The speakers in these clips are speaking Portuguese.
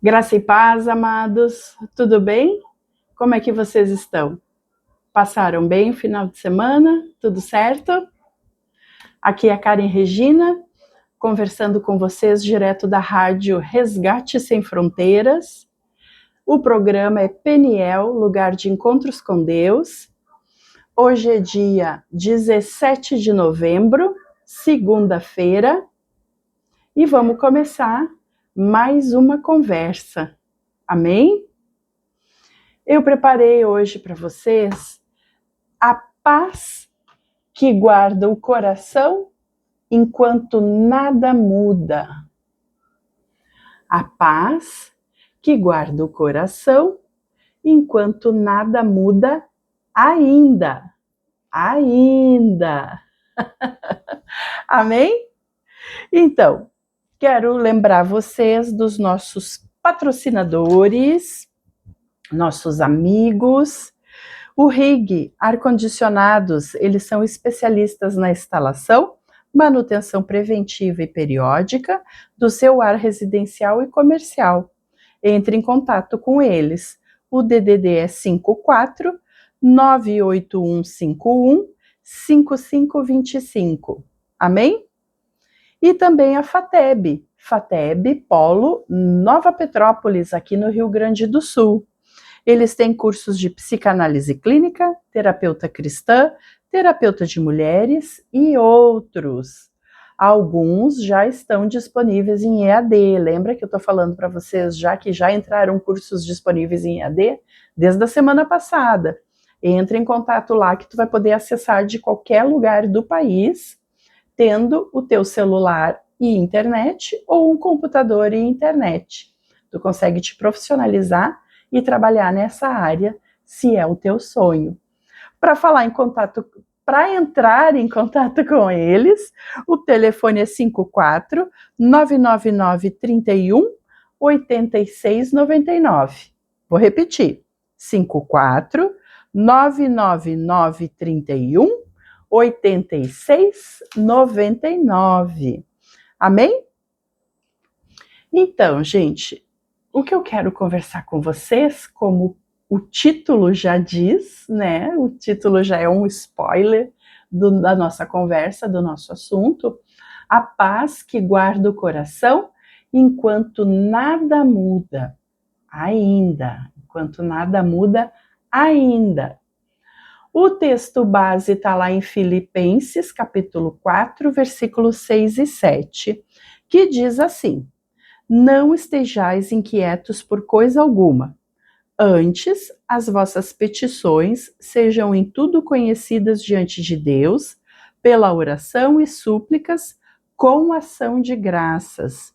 Graça e paz, amados, tudo bem? Como é que vocês estão? Passaram bem o final de semana? Tudo certo? Aqui é a Karen Regina, conversando com vocês direto da rádio Resgate Sem Fronteiras. O programa é Peniel, lugar de encontros com Deus. Hoje é dia 17 de novembro, segunda-feira, e vamos começar mais uma conversa. Amém? Eu preparei hoje para vocês a paz que guarda o coração enquanto nada muda. A paz que guarda o coração enquanto nada muda ainda. Ainda. Amém? Então, quero lembrar vocês dos nossos patrocinadores, nossos amigos. O RIG, ar-condicionados, eles são especialistas na instalação, manutenção preventiva e periódica do seu ar residencial e comercial. Entre em contato com eles. O DDD é 54 98151 5525. Amém? E também a FATEB, Polo Nova Petrópolis, aqui no Rio Grande do Sul. Eles têm cursos de psicanálise clínica, terapeuta cristã, terapeuta de mulheres e outros. Alguns já estão disponíveis em EAD. Lembra que eu estou falando para vocês que já entraram cursos disponíveis em EAD? Desde a semana passada. Entre em contato lá que tu vai poder acessar de qualquer lugar do país, tendo o teu celular e internet ou um computador e internet. Tu consegue te profissionalizar e trabalhar nessa área, se é o teu sonho. Para entrar em contato com eles, o telefone é 54 999 31 8699. Vou repetir. 54 999 31 8699. Amém? Então, gente, o que eu quero conversar com vocês, como o título já diz, né? O título já é um spoiler da nossa conversa, do nosso assunto. A paz que guarda o coração enquanto nada muda ainda. Enquanto nada muda ainda. O texto base está lá em Filipenses, capítulo 4, versículos 6 e 7, que diz assim: não estejais inquietos por coisa alguma. Antes, as vossas petições sejam em tudo conhecidas diante de Deus, pela oração e súplicas, com ação de graças.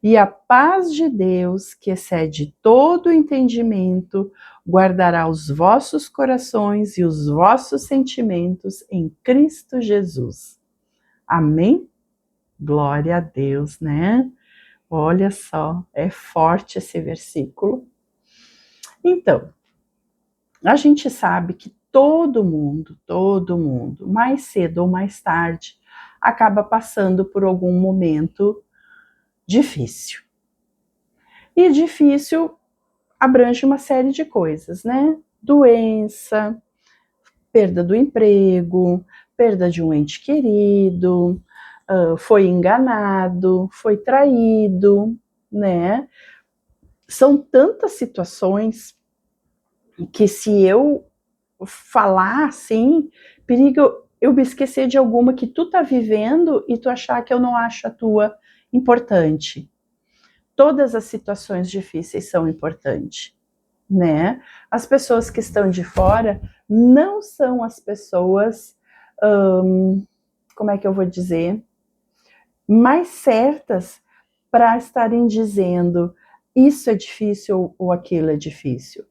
E a paz de Deus, que excede todo o entendimento, guardará os vossos corações e os vossos sentimentos em Cristo Jesus. Amém? Glória a Deus, né? Olha só, é forte esse versículo. Então, a gente sabe que todo mundo, mais cedo ou mais tarde, acaba passando por algum momento difícil. E difícil abrange uma série de coisas, né? Doença, perda do emprego, perda de um ente querido, foi enganado, foi traído, né? São tantas situações que, se eu falar assim, perigo eu me esquecer de alguma que tu tá vivendo e tu achar que eu não acho a tua importante. Todas as situações difíceis são importantes, né? As pessoas que estão de fora não são as pessoas, como é que eu vou dizer, mais certas para estarem dizendo isso é difícil ou aquilo é difícil.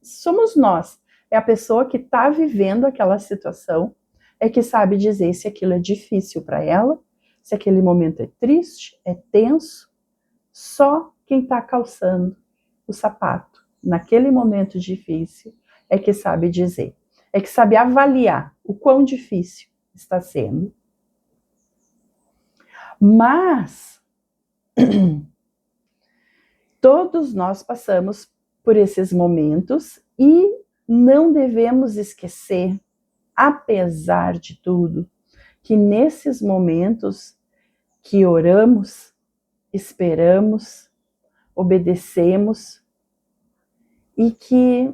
Somos nós, é a pessoa que está vivendo aquela situação, é que sabe dizer se aquilo é difícil para ela, se aquele momento é triste, é tenso. Só quem está calçando o sapato naquele momento difícil é que sabe dizer, é que sabe avaliar o quão difícil está sendo. Mas Todos nós passamos por esses momentos e não devemos esquecer, apesar de tudo, que nesses momentos que oramos, esperamos, obedecemos e que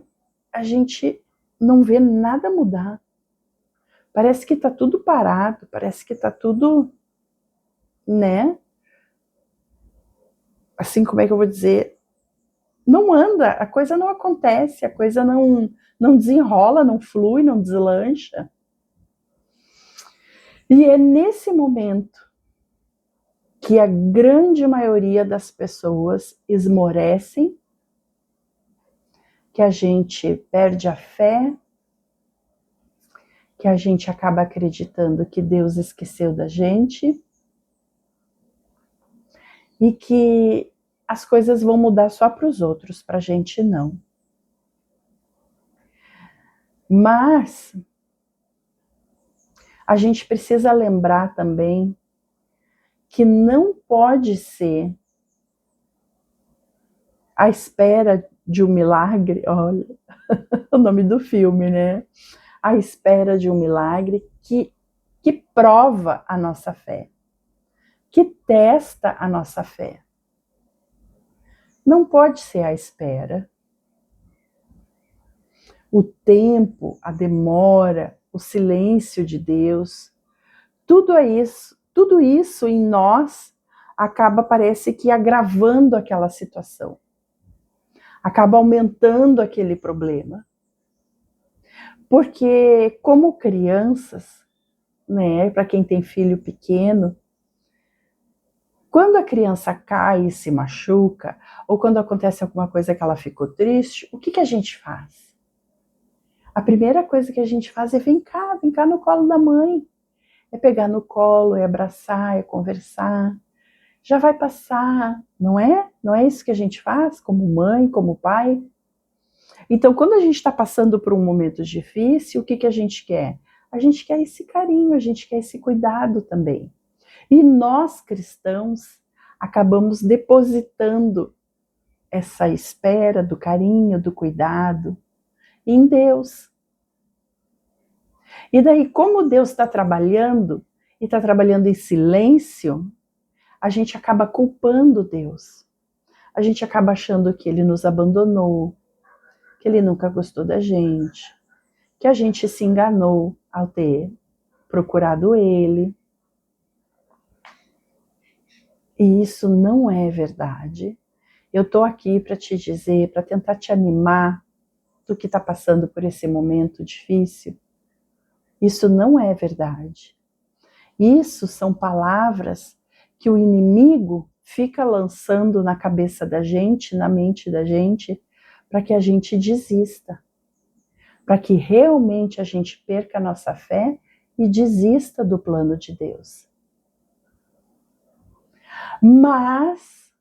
a gente não vê nada mudar. Parece que está tudo parado, parece que está tudo, né? Assim, como é que eu vou dizer? Não anda, a coisa não acontece, a coisa não desenrola, não flui, não deslancha. E é nesse momento que a grande maioria das pessoas esmorecem, que a gente perde a fé, que a gente acaba acreditando que Deus esqueceu da gente e que as coisas vão mudar só para os outros, para a gente não. Mas a gente precisa lembrar também que não pode ser à espera de um milagre, olha, o nome do filme, né? À espera de um milagre que prova a nossa fé, que testa a nossa fé. Não pode ser à espera. O tempo, a demora, o silêncio de Deus, tudo isso em nós acaba, parece que agravando aquela situação, acaba aumentando aquele problema. Porque como crianças, né, para quem tem filho pequeno, quando a criança cai e se machuca, ou quando acontece alguma coisa que ela ficou triste, o que a gente faz? A primeira coisa que a gente faz é vem cá no colo da mãe. É pegar no colo, é abraçar, é conversar. Já vai passar, não é? Não é isso que a gente faz como mãe, como pai? Então, quando a gente está passando por um momento difícil, o que a gente quer? A gente quer esse carinho, a gente quer esse cuidado também. E nós, cristãos, acabamos depositando essa espera do carinho, do cuidado em Deus. E daí, como Deus está trabalhando, e está trabalhando em silêncio, a gente acaba culpando Deus. A gente acaba achando que Ele nos abandonou, que Ele nunca gostou da gente, que a gente se enganou ao ter procurado Ele. E isso não é verdade. Eu estou aqui para te dizer, para tentar te animar do que está passando por esse momento difícil. Isso não é verdade. Isso são palavras que o inimigo fica lançando na cabeça da gente, na mente da gente, para que a gente desista, para que realmente a gente perca a nossa fé e desista do plano de Deus. Mas,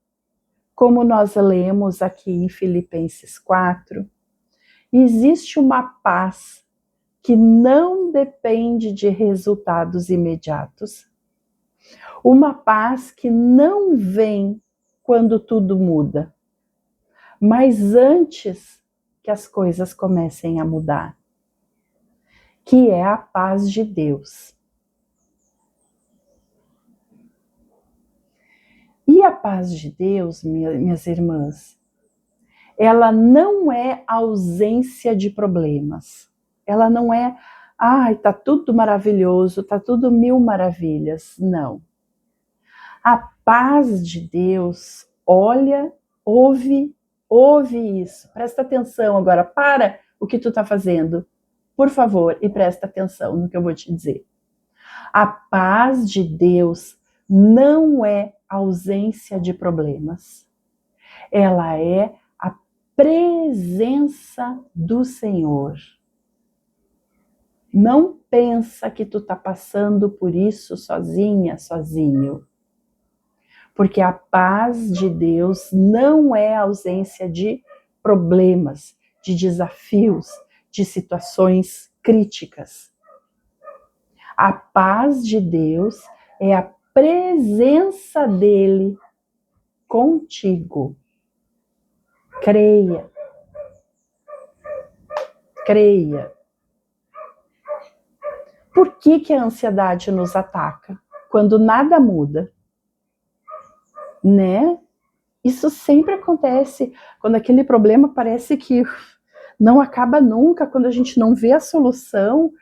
como nós lemos aqui em Filipenses 4, existe uma paz que não depende de resultados imediatos, uma paz que não vem quando tudo muda, mas antes que as coisas comecem a mudar, que é a paz de Deus. E a paz de Deus, minhas irmãs, ela não é ausência de problemas. Ela não é, tá tudo maravilhoso, tá tudo mil maravilhas. Não. A paz de Deus, olha, ouve isso. Presta atenção agora, para o que tu está fazendo, por favor, e presta atenção no que eu vou te dizer. A paz de Deus não é ausência de problemas. Ela é a presença do Senhor. Não pensa que tu está passando por isso sozinha, sozinho. Porque a paz de Deus não é ausência de problemas, de desafios, de situações críticas. A paz de Deus é a presença dele contigo. Creia. Creia. Por que a ansiedade nos ataca? Quando nada muda, né? Isso sempre acontece quando aquele problema parece que não acaba nunca, quando a gente não vê a solução,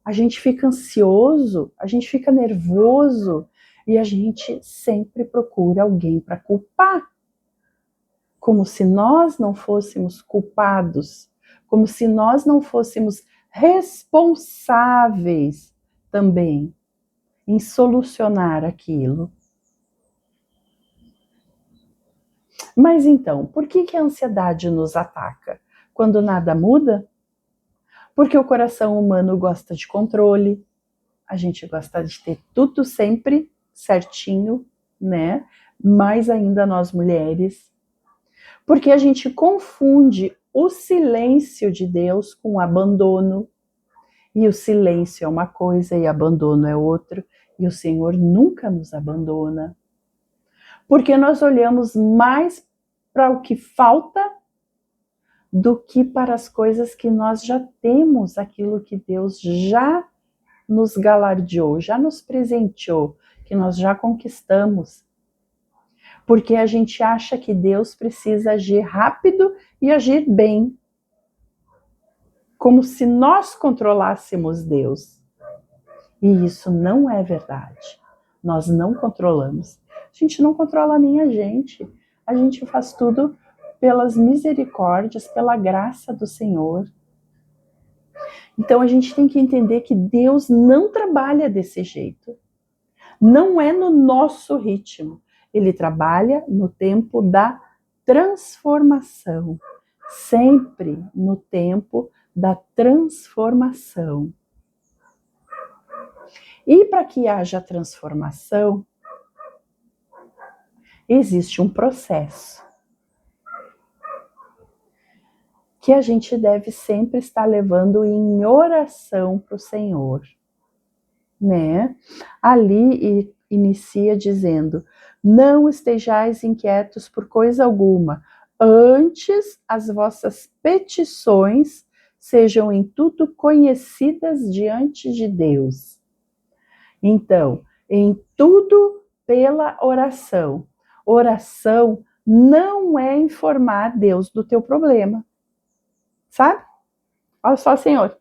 a gente fica ansioso, a gente fica nervoso e a gente sempre procura alguém para culpar. Como se nós não fôssemos culpados, como se nós não fôssemos responsáveis também em solucionar aquilo. Mas então, por que a ansiedade nos ataca? Quando nada muda? Porque o coração humano gosta de controle, a gente gosta de ter tudo sempre certinho, né? Mais ainda nós mulheres. Porque a gente confunde o silêncio de Deus com o abandono. E o silêncio é uma coisa e abandono é outra. E o Senhor nunca nos abandona. Porque nós olhamos mais para o que falta do que para as coisas que nós já temos, aquilo que Deus já nos galardeou, já nos presenteou, que nós já conquistamos. Porque a gente acha que Deus precisa agir rápido e agir bem. Como se nós controlássemos Deus. E isso não é verdade. Nós não controlamos. A gente não controla nem a gente. A gente faz tudo pelas misericórdias, pela graça do Senhor. Então a gente tem que entender que Deus não trabalha desse jeito. Não é no nosso ritmo. Ele trabalha no tempo da transformação. Sempre no tempo da transformação. E para que haja transformação, existe um processo que a gente deve sempre estar levando em oração para o Senhor, né? Ali inicia dizendo: não estejais inquietos por coisa alguma, antes as vossas petições sejam em tudo conhecidas diante de Deus. Então, em tudo pela oração. Oração não é informar Deus do teu problema. Sabe? Olha só, Senhor,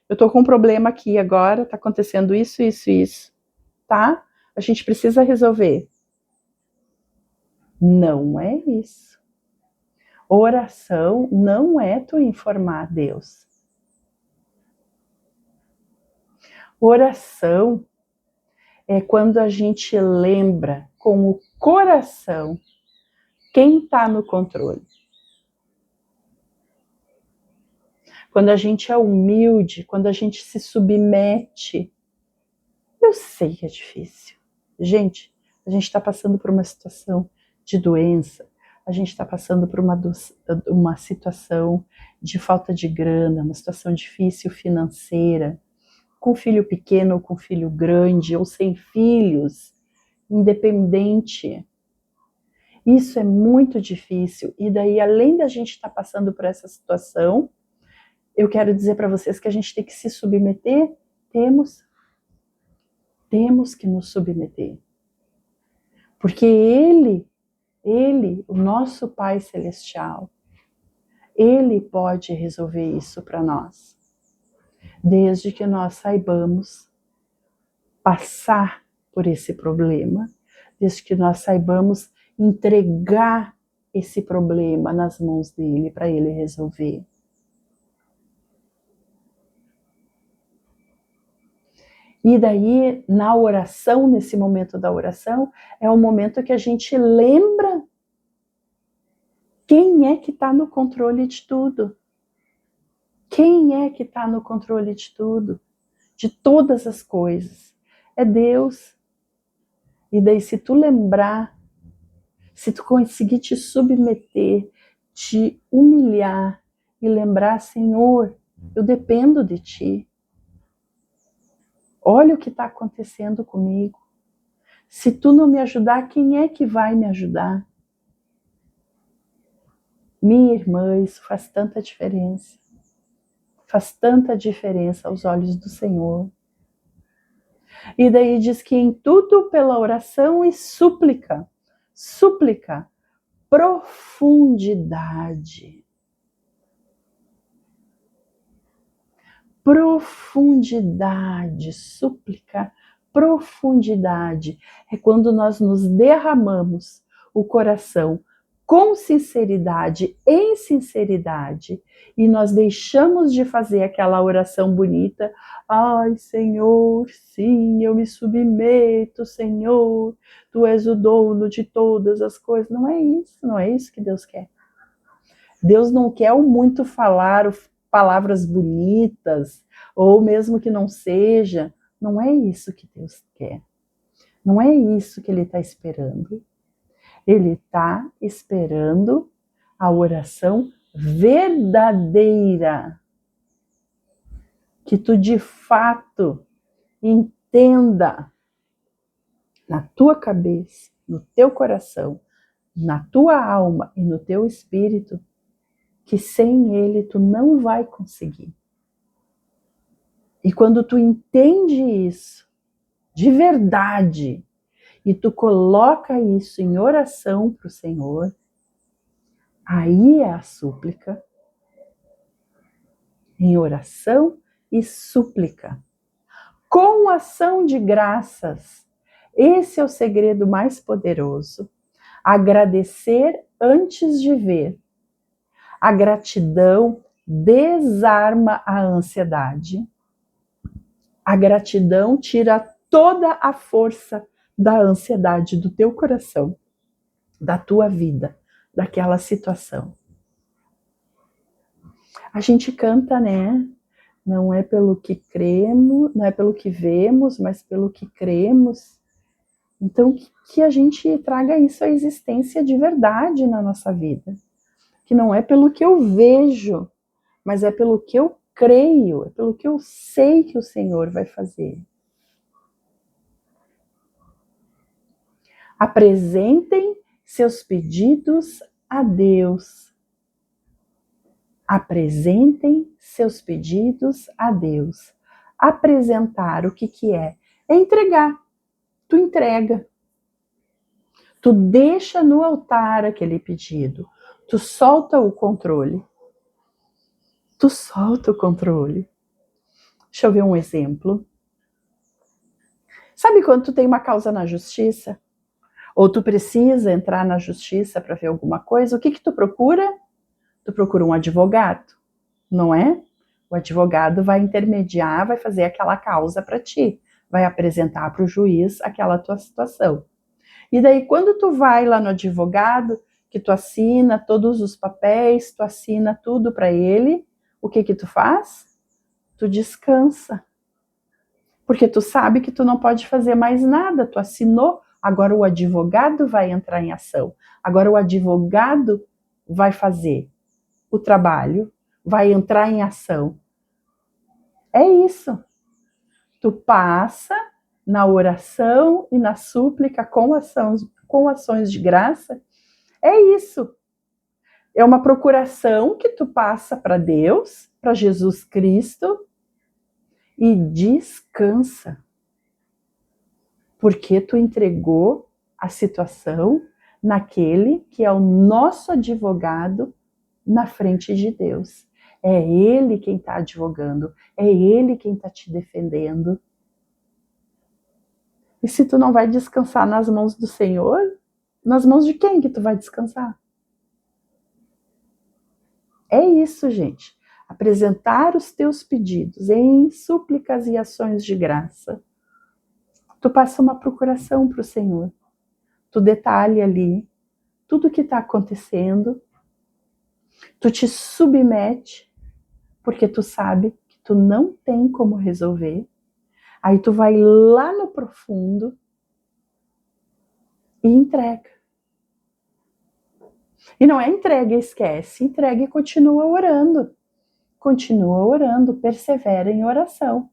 eu tô com um problema aqui agora, tá acontecendo isso, isso, isso, tá? A gente precisa resolver. Não é isso. Oração não é tu informar Deus. Oração é quando a gente lembra com o coração quem está no controle. Quando a gente é humilde, quando a gente se submete. Eu sei que é difícil. Gente, a gente está passando por uma situação de doença, a gente está passando por uma situação de falta de grana, uma situação difícil financeira, com filho pequeno ou com filho grande, ou sem filhos, independente. Isso é muito difícil. E daí, além da gente estar passando por essa situação, eu quero dizer para vocês que a gente tem que se submeter. Temos que nos submeter. Porque Ele, o nosso Pai Celestial, Ele pode resolver isso para nós. Desde que nós saibamos passar por esse problema, desde que nós saibamos entregar esse problema nas mãos dele para ele resolver. E daí, na oração, nesse momento da oração, é o momento que a gente lembra quem é que está no controle de tudo. Quem é que está no controle de tudo? De todas as coisas. É Deus. E daí, se tu lembrar, se tu conseguir te submeter, te humilhar e lembrar, Senhor, eu dependo de ti. Olha o que está acontecendo comigo. Se tu não me ajudar, quem é que vai me ajudar? Minha irmã, isso faz tanta diferença. Faz tanta diferença aos olhos do Senhor. E daí diz que em tudo pela oração e súplica. Súplica, profundidade. Profundidade, súplica, profundidade. É quando nós nos derramamos o coração com sinceridade, em sinceridade, e nós deixamos de fazer aquela oração bonita. Ai, Senhor, sim, eu me submeto, Senhor, Tu és o dono de todas as coisas. Não é isso que Deus quer. Deus não quer o muito falar, palavras bonitas, ou mesmo que não seja. Não é isso que Deus quer. Não é isso que Ele está esperando. Ele está esperando a oração verdadeira. Que tu de fato entenda na tua cabeça, no teu coração, na tua alma e no teu espírito que sem Ele tu não vai conseguir. E quando tu entende isso de verdade e tu coloca isso em oração para o Senhor, aí é a súplica, em oração e súplica, com ação de graças. Esse é o segredo mais poderoso. Agradecer antes de ver. A gratidão desarma a ansiedade. A gratidão tira toda a força da ansiedade do teu coração, da tua vida, daquela situação. A gente canta, né? Não é pelo que cremos, não é pelo que vemos, mas pelo que cremos. Então, que a gente traga isso à existência de verdade na nossa vida. Que não é pelo que eu vejo, mas é pelo que eu creio, é pelo que eu sei que o Senhor vai fazer. Apresentem seus pedidos a Deus. Apresentem seus pedidos a Deus. Apresentar o que é? É entregar. Tu entrega. Tu deixa no altar aquele pedido. Tu solta o controle. Tu solta o controle. Deixa eu ver um exemplo. Sabe quando tu tem uma causa na justiça? Ou tu precisa entrar na justiça para ver alguma coisa? O que tu procura? Tu procura um advogado, não é? O advogado vai intermediar, vai fazer aquela causa para ti, vai apresentar para o juiz aquela tua situação. E daí, quando tu vai lá no advogado, que tu assina todos os papéis, tu assina tudo para ele, o que tu faz? Tu descansa. Porque tu sabe que tu não pode fazer mais nada, tu assinou, agora o advogado vai entrar em ação. Agora o advogado vai fazer o trabalho, vai entrar em ação. É isso. Tu passa na oração e na súplica com ações de graça. É isso. É uma procuração que tu passa para Deus, para Jesus Cristo, e descansa. Porque tu entregou a situação naquele que é o nosso advogado na frente de Deus. É Ele quem está advogando, é Ele quem está te defendendo. E se tu não vai descansar nas mãos do Senhor, nas mãos de quem que tu vai descansar? É isso, gente. Apresentar os teus pedidos em súplicas e ações de graça. Tu passa uma procuração para o Senhor. Tu detalha ali tudo o que está acontecendo. Tu te submete, porque tu sabe que tu não tem como resolver. Aí tu vai lá no profundo e entrega. E não é entrega e esquece, entrega e continua orando. Continua orando, persevera em oração.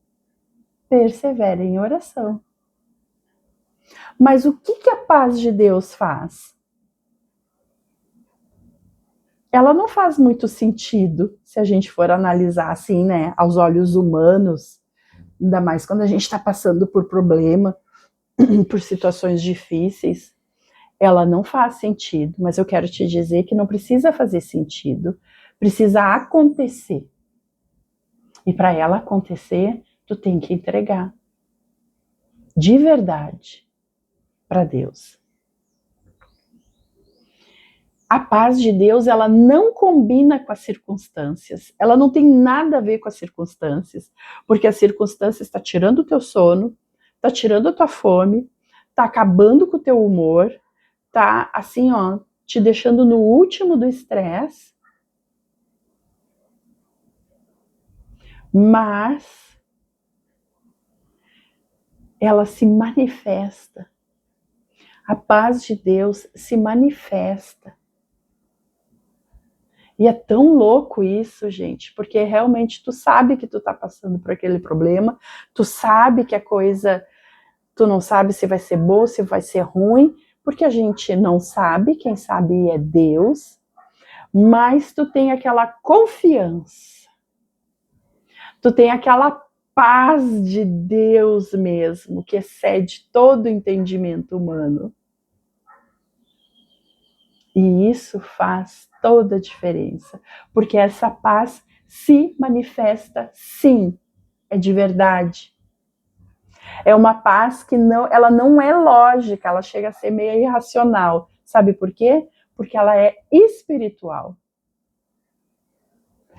Persevera em oração. Mas o que a paz de Deus faz? ela não faz muito sentido se a gente for analisar assim, né, aos olhos humanos, ainda mais quando a gente está passando por problema, por situações difíceis. Ela não faz sentido, mas eu quero te dizer que não precisa fazer sentido, precisa acontecer. E para ela acontecer, tu tem que entregar de verdade para Deus. A paz de Deus, ela não combina com as circunstâncias, ela não tem nada a ver com as circunstâncias, porque a circunstância está tirando o teu sono, está tirando a tua fome, está acabando com o teu humor, tá assim, ó, te deixando no último do estresse, mas ela se manifesta. A paz de Deus se manifesta. E é tão louco isso, gente, porque realmente tu sabe que tu tá passando por aquele problema, tu sabe que a coisa, tu não sabe se vai ser boa, se vai ser ruim, porque a gente não sabe, quem sabe é Deus, mas tu tem aquela confiança, tu tem aquela paz de Deus mesmo, que excede todo o entendimento humano. E isso faz toda a diferença, porque essa paz se manifesta, sim, é de verdade. É uma paz que não, ela não é lógica, ela chega a ser meio irracional. Sabe por quê? Porque ela é espiritual.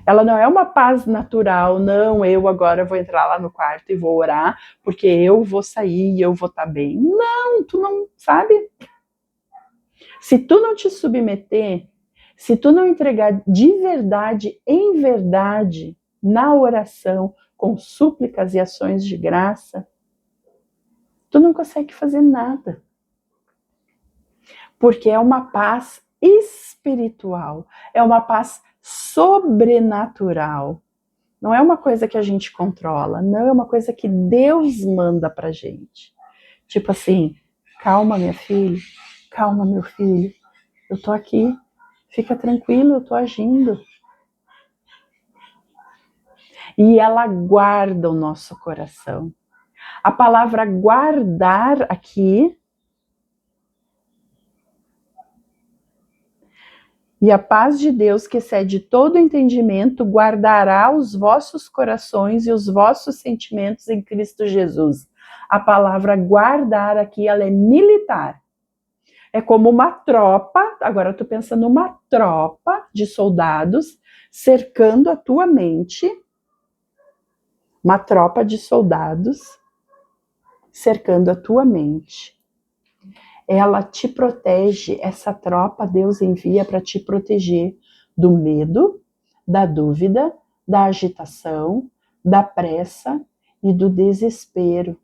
Ela não é uma paz natural, não, eu agora vou entrar lá no quarto e vou orar, porque eu vou sair e eu vou estar bem. Não, tu não, sabe? Se tu não te submeter, se tu não entregar de verdade, em verdade, na oração, com súplicas e ações de graça, tu não consegue fazer nada. Porque é uma paz espiritual, é uma paz sobrenatural. Não é uma coisa que a gente controla, não é uma coisa que Deus manda pra gente. Tipo assim, calma, minha filha, calma, meu filho, eu tô aqui, fica tranquilo, eu tô agindo. E ela guarda o nosso coração. A palavra guardar aqui, e a paz de Deus, que excede todo entendimento, guardará os vossos corações e os vossos sentimentos em Cristo Jesus. A palavra guardar aqui, ela é militar. É como uma tropa, agora eu estou pensando numa tropa de soldados cercando a tua mente, uma tropa de soldados cercando a tua mente. Ela te protege, essa tropa Deus envia para te proteger do medo, da dúvida, da agitação, da pressa e do desespero.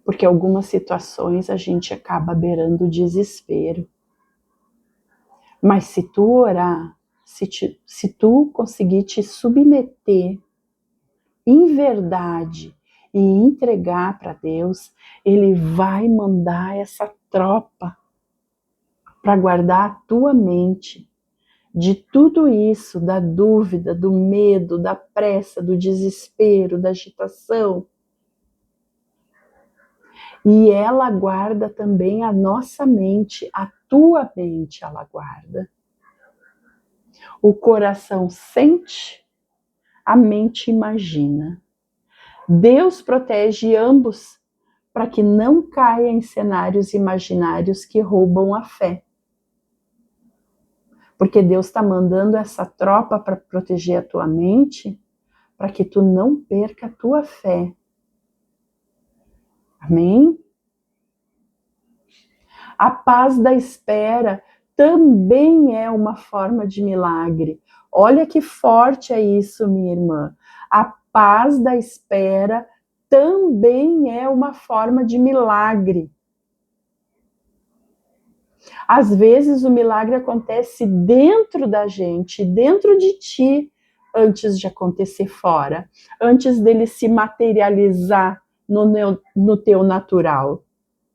Porque algumas situações a gente acaba beirando o desespero. Mas se tu orar, se tu conseguir te submeter em verdade e entregar para Deus, Ele vai mandar essa tropa para guardar a tua mente de tudo isso, da dúvida, do medo, da pressa, do desespero, da agitação. E ela guarda também a nossa mente, a tua mente ela guarda. O coração sente, a mente imagina. Deus protege ambos para que não caia em cenários imaginários que roubam a fé. Porque Deus está mandando essa tropa para proteger a tua mente, para que tu não perca a tua fé. Amém? A paz da espera também é uma forma de milagre. Olha que forte é isso, minha irmã. A paz da espera também é uma forma de milagre. Às vezes o milagre acontece dentro da gente, dentro de ti, antes de acontecer fora, antes dele se materializar no teu natural,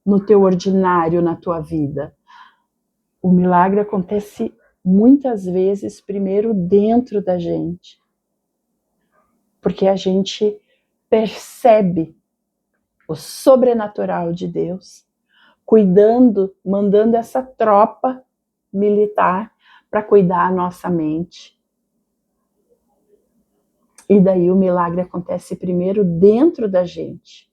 no teu ordinário, na tua vida. O milagre acontece muitas vezes primeiro dentro da gente, porque a gente percebe o sobrenatural de Deus, cuidando, mandando essa tropa militar para cuidar a nossa mente. E daí o milagre acontece primeiro dentro da gente,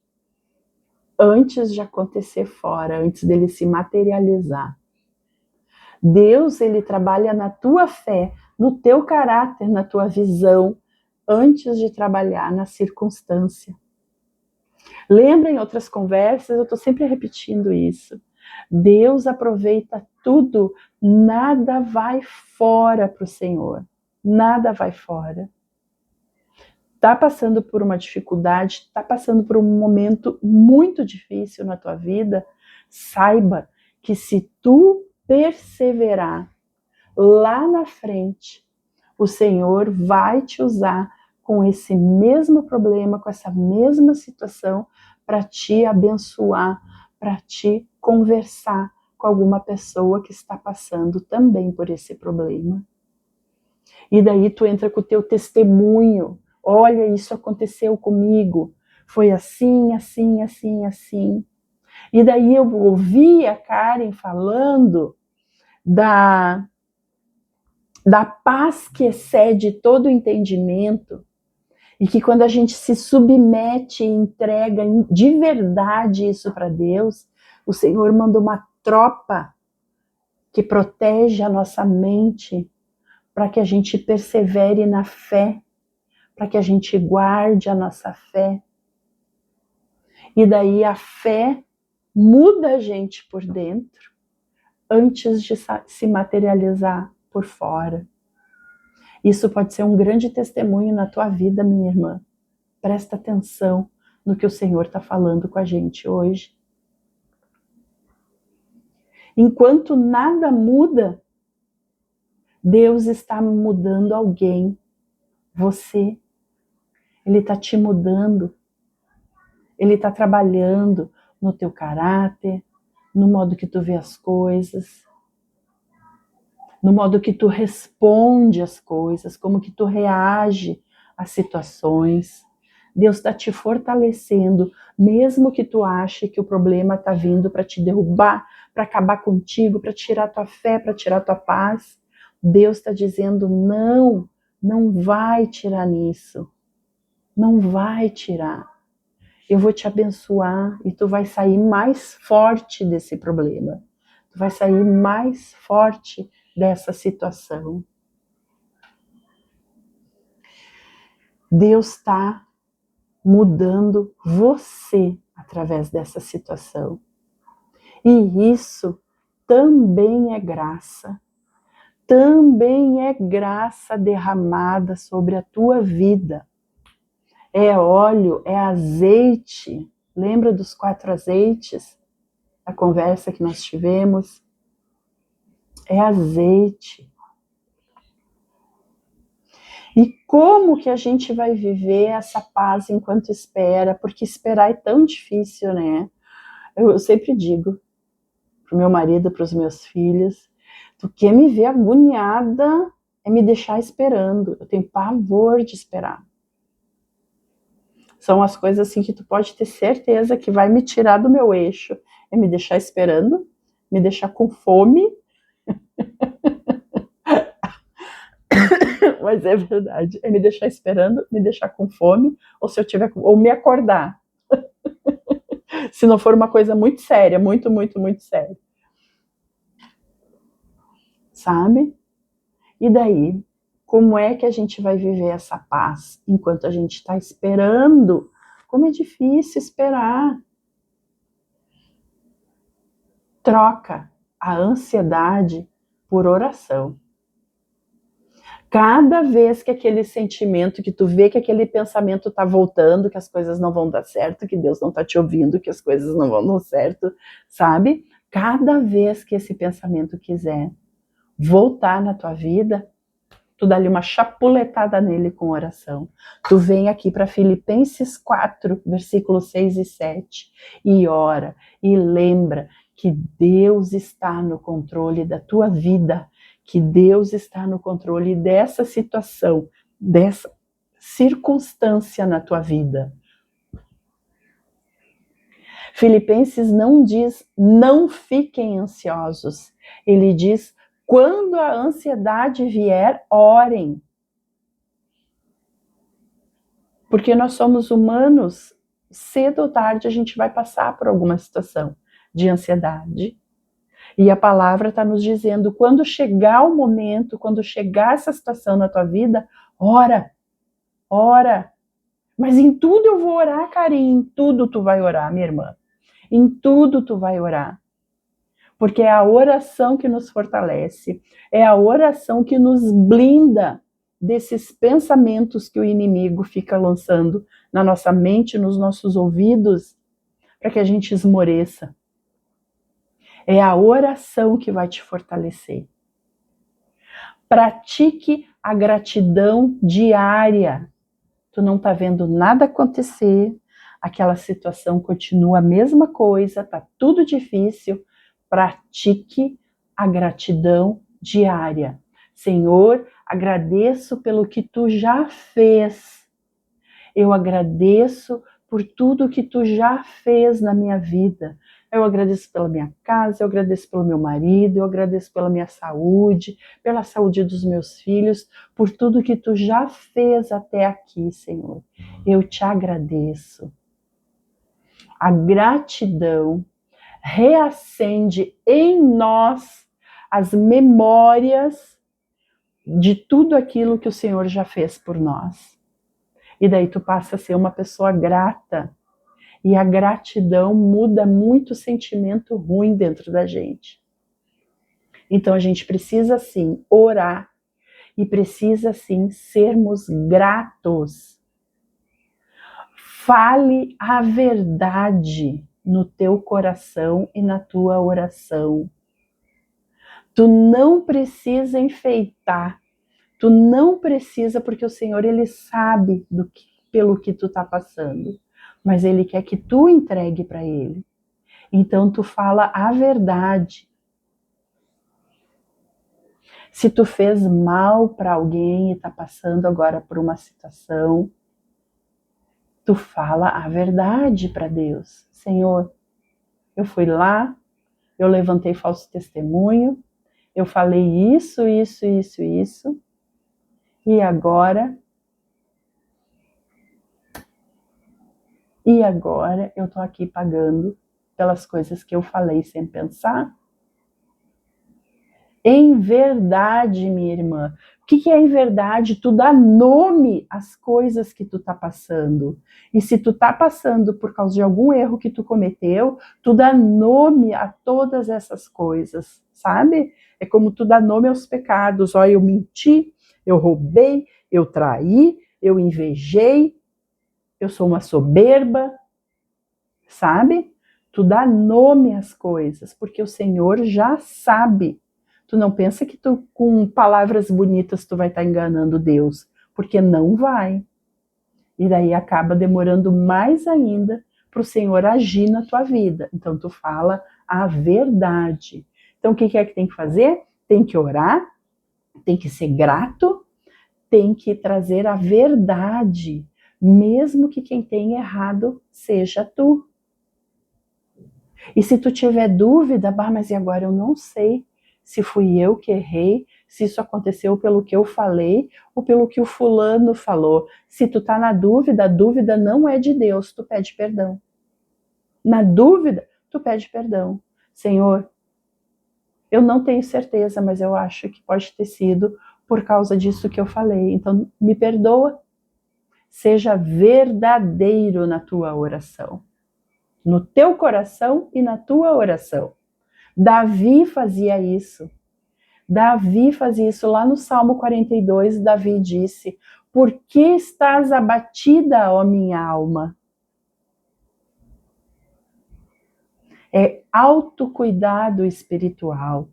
antes de acontecer fora, antes dele se materializar. Deus, ele trabalha na tua fé, no teu caráter, na tua visão, antes de trabalhar na circunstância. Lembra em outras conversas, eu estou sempre repetindo isso. Deus aproveita tudo, nada vai fora para o Senhor. Nada vai fora. Está passando por uma dificuldade, está passando por um momento muito difícil na tua vida, saiba que se tu perseverar lá na frente, o Senhor vai te usar com esse mesmo problema, com essa mesma situação, para te abençoar, para te conversar com alguma pessoa que está passando também por esse problema. E daí tu entra com o teu testemunho. Olha, isso aconteceu comigo. Foi assim, assim, assim, assim. E daí eu ouvi a Karen falando da paz que excede todo o entendimento, e que quando a gente se submete e entrega de verdade isso para Deus, o Senhor manda uma tropa que protege a nossa mente para que a gente persevere na fé, para que a gente guarde a nossa fé. E daí a fé muda a gente por dentro antes de se materializar por fora. Isso pode ser um grande testemunho na tua vida, minha irmã. Presta atenção no que o Senhor está falando com a gente hoje. Enquanto nada muda, Deus está mudando alguém. Você. Ele está te mudando. Ele está trabalhando no teu caráter, no modo que tu vê as coisas, no modo que tu responde às coisas, como que tu reage às situações. Deus está te fortalecendo, mesmo que tu ache que o problema está vindo para te derrubar, para acabar contigo, para tirar tua fé, para tirar tua paz. Deus está dizendo, não, não vai tirar nisso. Não vai tirar. Eu vou te abençoar e tu vai sair mais forte desse problema. Tu vai sair mais forte dessa situação. Deus está mudando você através dessa situação. E isso também é graça. Também é graça derramada sobre a tua vida. É óleo, é azeite. Lembra dos 4 azeites? A conversa que nós tivemos? É azeite. E como que a gente vai viver essa paz enquanto espera? Porque esperar é tão difícil, né? Eu sempre digo pro meu marido, pros meus filhos, tu quer me ver agoniada é me deixar esperando. Eu tenho pavor de esperar. São as coisas assim que tu pode ter certeza que vai me tirar do meu eixo. É me deixar esperando, me deixar com fome. Mas é verdade, é me deixar esperando, me deixar com fome, ou se eu tiver, ou me acordar. Se não for uma coisa muito séria, muito, muito, muito séria. Sabe? E daí, como é que a gente vai viver essa paz enquanto a gente está esperando? Como é difícil esperar. Troca a ansiedade por oração. Cada vez que aquele sentimento, que tu vê que aquele pensamento está voltando, que as coisas não vão dar certo, que Deus não está te ouvindo, que as coisas não vão dar certo, sabe? Cada vez que esse pensamento quiser voltar na tua vida, tu dá-lhe uma chapuletada nele com oração. Tu vem aqui para Filipenses 4, versículos 6 e 7, e ora, e lembra que Deus está no controle da tua vida, que Deus está no controle dessa situação, dessa circunstância na tua vida. Filipenses não diz, não fiquem ansiosos. Ele diz, quando a ansiedade vier, orem. Porque nós somos humanos, cedo ou tarde a gente vai passar por alguma situação de ansiedade. E a palavra está nos dizendo, quando chegar o momento, quando chegar essa situação na tua vida, ora, ora. Mas em tudo eu vou orar, Karen, em tudo tu vai orar, minha irmã. Em tudo tu vai orar. Porque é a oração que nos fortalece, é a oração que nos blinda desses pensamentos que o inimigo fica lançando na nossa mente, nos nossos ouvidos, para que a gente esmoreça. É a oração que vai te fortalecer. Pratique a gratidão diária. Tu não está vendo nada acontecer, aquela situação continua a mesma coisa, está tudo difícil. Pratique a gratidão diária. Senhor, agradeço pelo que tu já fez. Eu agradeço por tudo que tu já fez na minha vida. Eu agradeço pela minha casa, eu agradeço pelo meu marido, eu agradeço pela minha saúde, pela saúde dos meus filhos, por tudo que tu já fez até aqui, Senhor. Eu te agradeço. A gratidão reacende em nós as memórias de tudo aquilo que o Senhor já fez por nós. E daí tu passa a ser uma pessoa grata. E a gratidão muda muito o sentimento ruim dentro da gente. Então a gente precisa sim orar e precisa sim sermos gratos. Fale a verdade no teu coração e na tua oração. Tu não precisa enfeitar, tu não precisa, porque o Senhor ele sabe pelo que tu tá passando, mas ele quer que tu entregue para ele. Então tu fala a verdade. Se tu fez mal para alguém e tá passando agora por uma situação, tu fala a verdade para Deus. Senhor, eu fui lá, eu levantei falso testemunho, eu falei isso, e agora eu tô aqui pagando pelas coisas que eu falei sem pensar. Em verdade, minha irmã. O que é em verdade? Tu dá nome às coisas que tu tá passando. E se tu tá passando por causa de algum erro que tu cometeu, tu dá nome a todas essas coisas, sabe? É como tu dá nome aos pecados. Ó, eu menti, eu roubei, eu traí, eu invejei, eu sou uma soberba, sabe? Tu dá nome às coisas, porque o Senhor já sabe. Tu não pensa que tu, com palavras bonitas, tu vai estar enganando Deus, porque não vai. E daí acaba demorando mais ainda para o Senhor agir na tua vida. Então tu fala a verdade. Então o que é que tem que fazer? Tem que orar, tem que ser grato, tem que trazer a verdade, mesmo que quem tem errado seja tu. E se tu tiver dúvida, mas e agora eu não sei se fui eu que errei, se isso aconteceu pelo que eu falei ou pelo que o fulano falou. Se tu tá na dúvida, a dúvida não é de Deus, tu pede perdão. Na dúvida, tu pede perdão. Senhor, eu não tenho certeza, mas eu acho que pode ter sido por causa disso que eu falei. Então, me perdoa. Seja verdadeiro na tua oração. No teu coração e na tua oração. Davi fazia isso. Davi fazia isso lá no Salmo 42. Davi disse: por que estás abatida, ó minha alma? É autocuidado espiritual.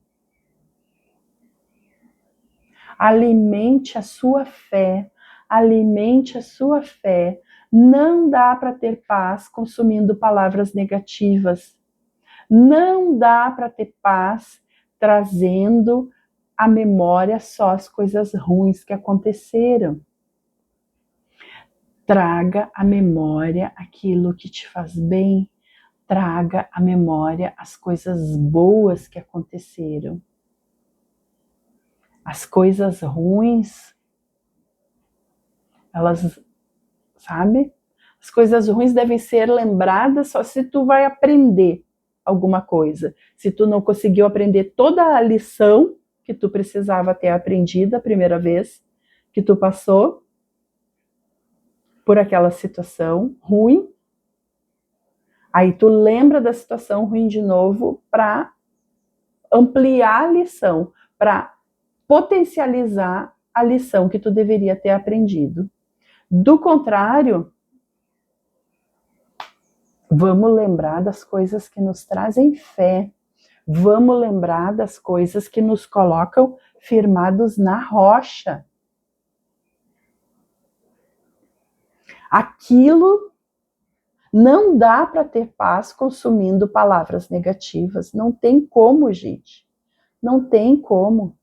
Alimente a sua fé. Alimente a sua fé. Não dá para ter paz consumindo palavras negativas. Não dá para ter paz trazendo à memória só as coisas ruins que aconteceram. Traga à memória aquilo que te faz bem, traga à memória as coisas boas que aconteceram. As coisas ruins, elas, sabe? As coisas ruins devem ser lembradas só se tu vai aprender alguma coisa. Se tu não conseguiu aprender toda a lição que tu precisava ter aprendido a primeira vez que tu passou por aquela situação ruim, aí tu lembra da situação ruim de novo para ampliar a lição, para potencializar a lição que tu deveria ter aprendido. Do contrário, vamos lembrar das coisas que nos trazem fé. Vamos lembrar das coisas que nos colocam firmados na rocha. Aquilo não dá para ter paz consumindo palavras negativas. Não tem como, gente. Não tem como.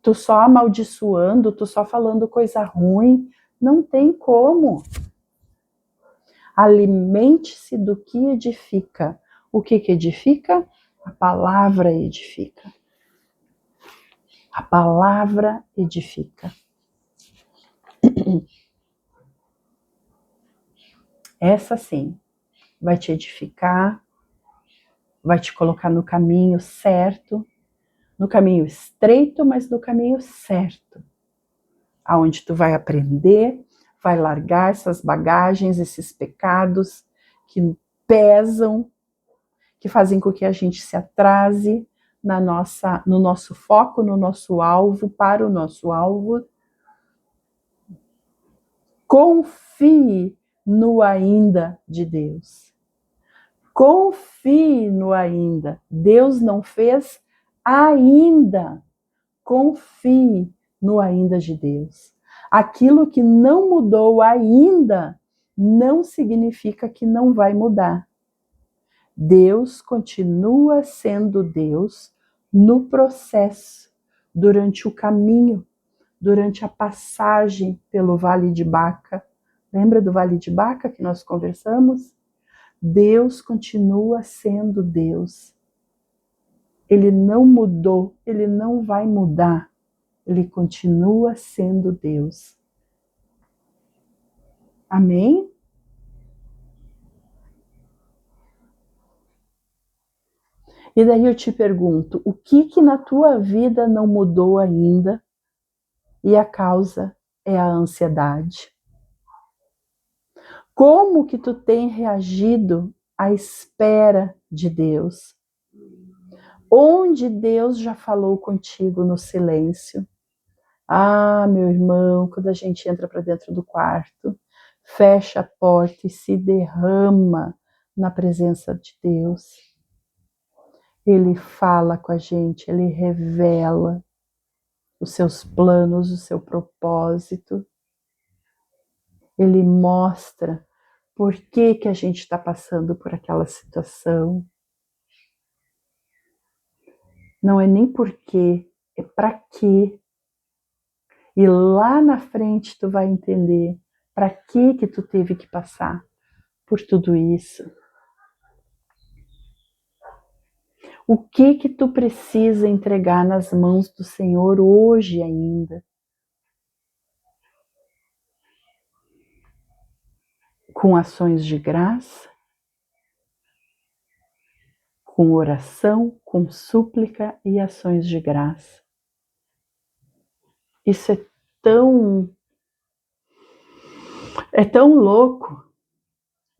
Tu só amaldiçoando, tu só falando coisa ruim. Não tem como. Alimente-se do que edifica. O que edifica? A palavra edifica. A palavra edifica. Essa sim vai te edificar, vai te colocar no caminho certo, no caminho estreito, mas no caminho certo. Aonde tu vai aprender, vai largar essas bagagens, esses pecados que pesam, que fazem com que a gente se atrase no nosso foco, no nosso alvo, para o nosso alvo. Confie no ainda de Deus. Confie no ainda. Deus não fez ainda. Confie no ainda de Deus. Aquilo que não mudou ainda não significa que não vai mudar. Deus continua sendo Deus no processo, durante o caminho, durante a passagem pelo Vale de Baca. Lembra do Vale de Baca que nós conversamos? Deus continua sendo Deus. Ele não mudou, ele não vai mudar. Ele continua sendo Deus. Amém? E daí eu te pergunto, o que na tua vida não mudou ainda? E a causa é a ansiedade. Como que tu tem reagido à espera de Deus? Onde Deus já falou contigo no silêncio? Ah, meu irmão, quando a gente entra para dentro do quarto, fecha a porta e se derrama na presença de Deus. Ele fala com a gente, ele revela os seus planos, o seu propósito. Ele mostra por que a gente está passando por aquela situação. Não é nem por quê, é para quê. E lá na frente tu vai entender para que tu teve que passar por tudo isso. O que tu precisa entregar nas mãos do Senhor hoje ainda? Com ações de graça, com oração, com súplica e ações de graça. Isso é tão louco,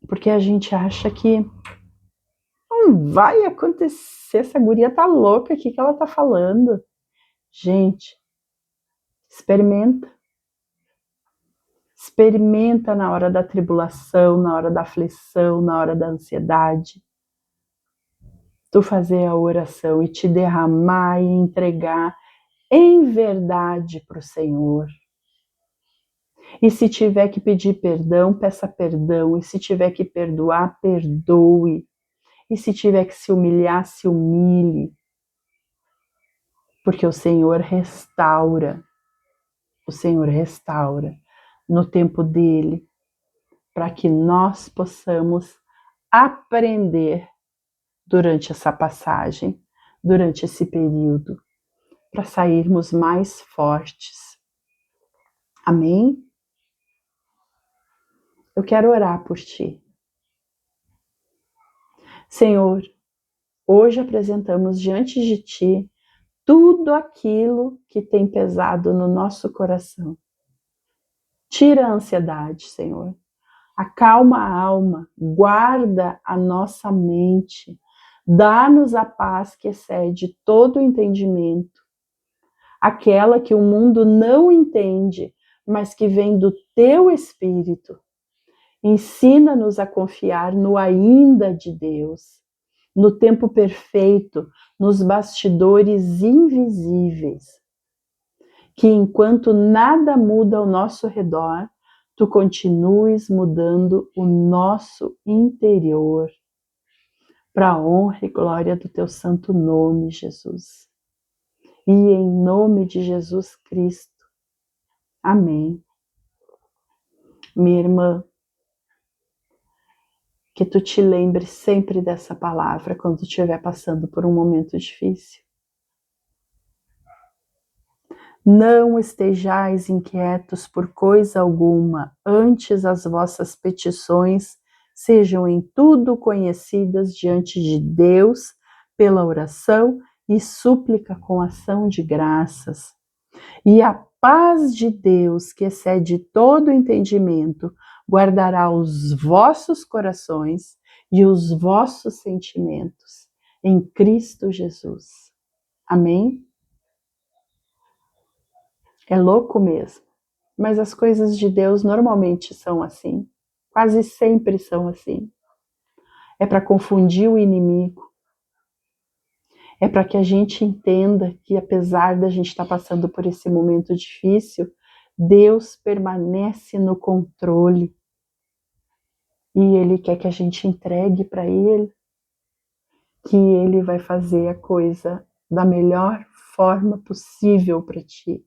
porque a gente acha que não vai acontecer, essa guria tá louca, o que ela tá falando? Gente, experimenta. Experimenta na hora da tribulação, na hora da aflição, na hora da ansiedade. Tu fazer a oração e te derramar e entregar em verdade para o Senhor. E se tiver que pedir perdão, peça perdão. E se tiver que perdoar, perdoe. E se tiver que se humilhar, se humilhe. Porque o Senhor restaura. O Senhor restaura no tempo dele, para que nós possamos aprender durante essa passagem, durante esse período, para sairmos mais fortes. Amém? Eu quero orar por ti. Senhor, hoje apresentamos diante de ti tudo aquilo que tem pesado no nosso coração. Tira a ansiedade, Senhor. Acalma a alma, guarda a nossa mente. Dá-nos a paz que excede todo o entendimento. Aquela que o mundo não entende, mas que vem do teu Espírito. Ensina-nos a confiar no ainda de Deus, no tempo perfeito, nos bastidores invisíveis. Que enquanto nada muda ao nosso redor, tu continues mudando o nosso interior. Para a honra e glória do teu santo nome, Jesus. E em nome de Jesus Cristo. Amém. Minha irmã, que tu te lembre sempre dessa palavra quando estiver passando por um momento difícil. Não estejais inquietos por coisa alguma, antes as vossas petições sejam em tudo conhecidas diante de Deus pela oração e súplica com ação de graças. E a paz de Deus, que excede todo entendimento, guardará os vossos corações e os vossos sentimentos em Cristo Jesus. Amém? É louco mesmo, mas as coisas de Deus normalmente são assim, quase sempre são assim. É para confundir o inimigo, é para que a gente entenda que apesar da gente estar passando por esse momento difícil, Deus permanece no controle e Ele quer que a gente entregue para Ele, que Ele vai fazer a coisa da melhor forma possível para ti.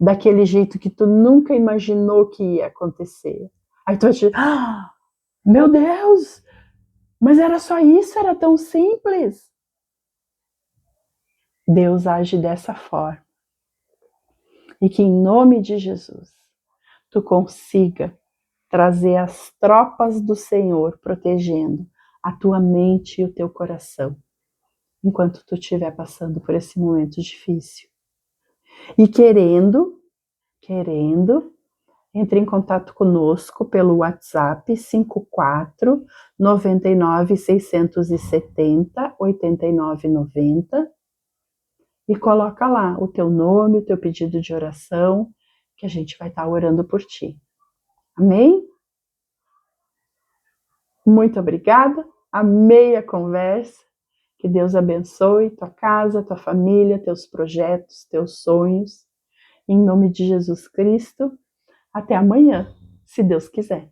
Daquele jeito que tu nunca imaginou que ia acontecer. Aí tu vai te meu Deus, mas era só isso, era tão simples. Deus age dessa forma. E que em nome de Jesus, tu consiga trazer as tropas do Senhor protegendo a tua mente e o teu coração, enquanto tu estiver passando por esse momento difícil. E querendo, entre em contato conosco pelo WhatsApp 54 99 670 89 90 e coloca lá o teu nome, o teu pedido de oração, que a gente vai estar orando por ti. Amém? Muito obrigada, amei a conversa. Que Deus abençoe tua casa, tua família, teus projetos, teus sonhos. Em nome de Jesus Cristo. Até amanhã, se Deus quiser.